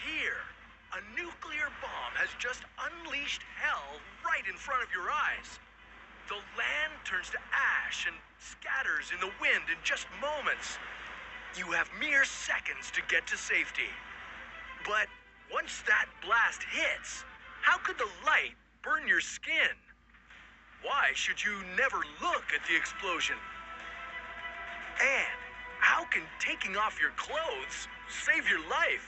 here. A nuclear bomb has just unleashed hell right in front of your eyes. The land turns to ash and scatters in the wind in just moments. You have mere seconds to get to safety. But once that blast hits, how could the light burn your skin? Why should you never look at the explosion? And how can taking off your clothes save your life?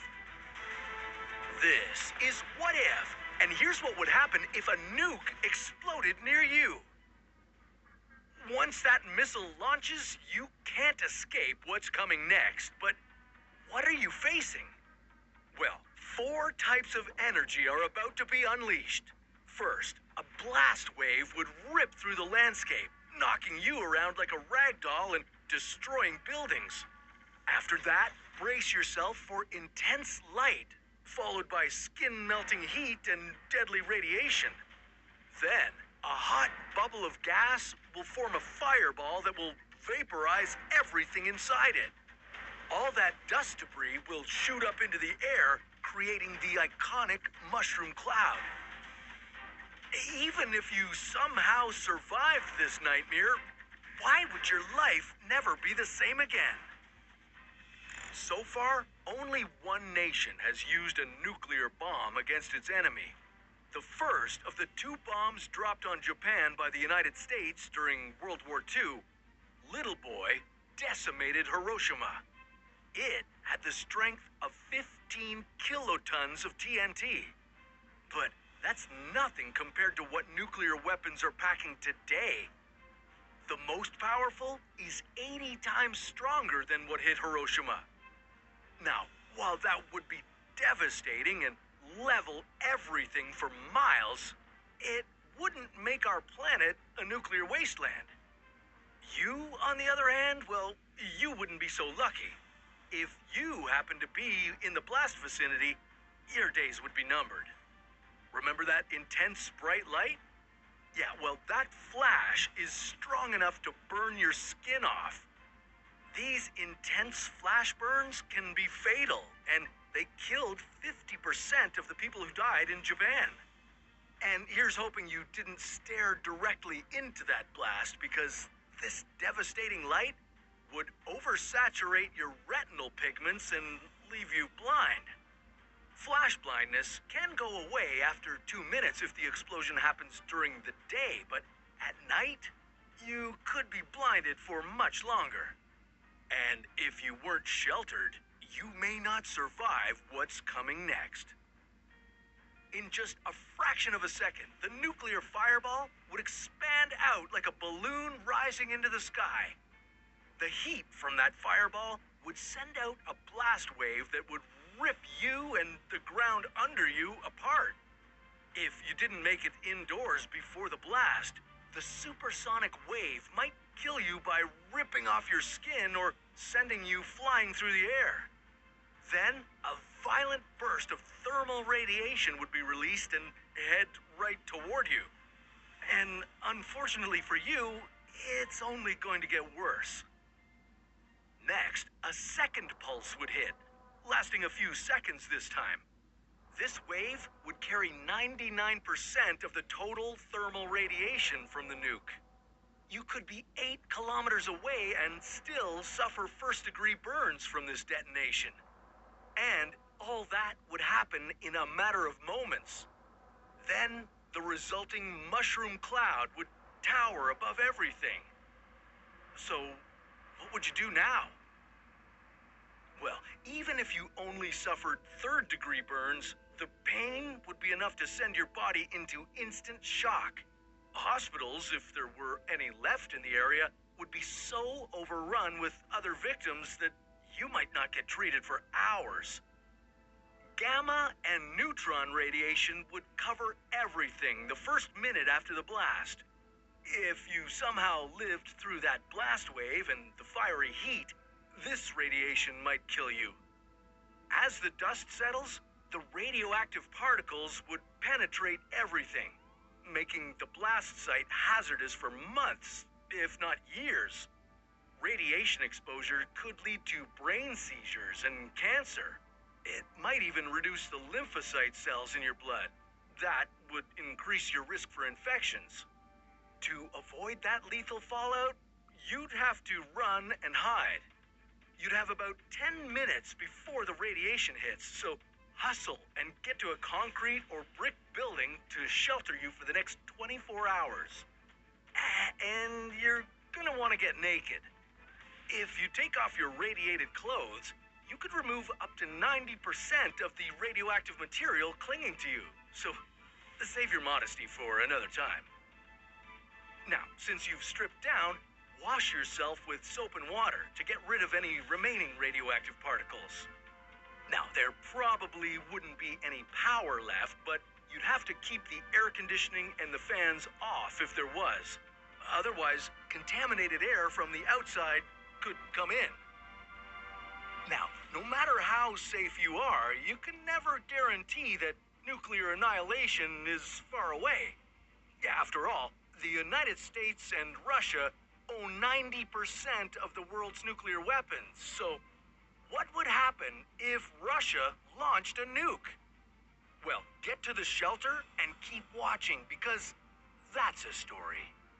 This is What If, and here's what would happen if a nuke exploded near you. Once that missile launches, you can't escape what's coming next, but what are you facing? Well, 4 types of energy are about to be unleashed. First, a blast wave would rip through the landscape, knocking you around like a rag doll and destroying buildings. After that, brace yourself for intense light, followed by skin-melting heat and deadly radiation. Then, a hot bubble of gas will form a fireball that will vaporize everything inside it. All that dust debris will shoot up into the air, creating the iconic mushroom cloud. Even if you somehow survived this nightmare, why would your life never be the same again? So far, only one nation has used a nuclear bomb against its enemy. The first of the 2 bombs dropped on Japan by the United States during World War II, Little Boy, decimated Hiroshima. It had the strength of 15 kilotons of TNT. But that's nothing compared to what nuclear weapons are packing today. The most powerful is 80 times stronger than what hit Hiroshima. Now, while that would be devastating and level everything for miles, it wouldn't make our planet a nuclear wasteland. You, on the other hand, well, you wouldn't be so lucky. If you happen to be in the blast vicinity, your days would be numbered. Remember that intense bright light? Yeah, well, that flash is strong enough to burn your skin off. These intense flash burns can be fatal, and they killed 50% of the people who died in Japan. And here's hoping you didn't stare directly into that blast, because this devastating light would oversaturate your retinal pigments and leave you blind. Flash blindness can go away after 2 minutes if the explosion happens during the day, but at night, you could be blinded for much longer. And if you weren't sheltered, you may not survive what's coming next. In just a fraction of a second, the nuclear fireball would expand out like a balloon rising into the sky. The heat from that fireball would send out a blast wave that would rip you and the ground under you apart. If you didn't make it indoors before the blast, the supersonic wave might kill you by ripping off your skin or sending you flying through the air. Then, a violent burst of thermal radiation would be released and head right toward you. And unfortunately for you, it's only going to get worse. Next, a second pulse would hit, lasting a few seconds this time. This wave would carry 99% of the total thermal radiation from the nuke. You could be 8 kilometers away and still suffer first-degree burns from this detonation. And all that would happen in a matter of moments. Then, the resulting mushroom cloud would tower above everything. So, what would you do now? Well, even if you only suffered third-degree burns, the pain would be enough to send your body into instant shock. Hospitals, if there were any left in the area, would be so overrun with other victims that you might not get treated for hours. Gamma and neutron radiation would cover everything the first minute after the blast. If you somehow lived through that blast wave and the fiery heat, this radiation might kill you. As the dust settles, the radioactive particles would penetrate everything, making the blast site hazardous for months, if not years. Radiation exposure could lead to brain seizures and cancer. It might even reduce the lymphocyte cells in your blood. That would increase your risk for infections. To avoid that lethal fallout, you'd have to run and hide. You'd have about 10 minutes before the radiation hits, so hustle and get to a concrete or brick building to shelter you for the next 24 hours. And you're gonna want to get naked. If you take off your radiated clothes, you could remove up to 90% of the radioactive material clinging to you. So save your modesty for another time. Now, since you've stripped down, wash yourself with soap and water to get rid of any remaining radioactive particles. Now, there probably wouldn't be any power left, but you'd have to keep the air conditioning and the fans off if there was. Otherwise, contaminated air from the outside could come in. Now, no matter how safe you are, you can never guarantee that nuclear annihilation is far away. After all, the United States and Russia own 90% of the world's nuclear weapons, so what would happen if Russia launched a nuke? Well, get to the shelter and keep watching, because that's a story.